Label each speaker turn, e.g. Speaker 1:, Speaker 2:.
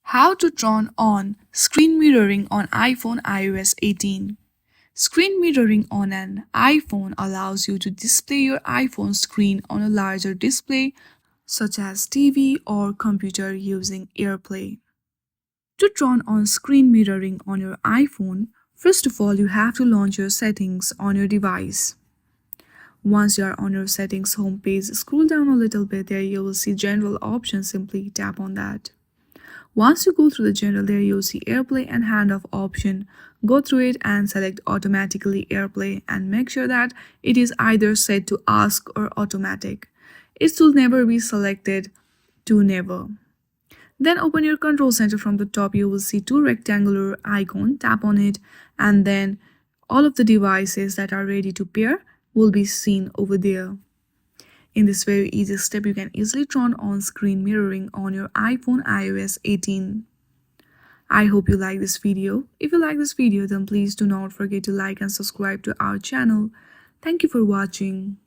Speaker 1: How to turn on screen mirroring on iPhone iOS 18. Screen mirroring on an iPhone allows you to display your iPhone screen on a larger display, such as TV or computer using AirPlay. To turn on screen mirroring on your iPhone, first of all, you have to launch your settings on your device. Once you are on your settings homepage, scroll down a little bit. There you will see general options. Simply tap on that. Once you go through the general, there you'll see AirPlay and handoff option. Go through it and select automatically AirPlay and make sure that it is either set to ask or automatic. It should never be selected to never. Then open your control center. From the top you will see two rectangular icons. Tap on it and then all of the devices that are ready to pair will be seen over there. In this very easy step, you can easily turn on screen mirroring on your iPhone iOS 18. I hope you like this video. If you like this video, then please do not forget to like and subscribe to our channel. Thank you for watching.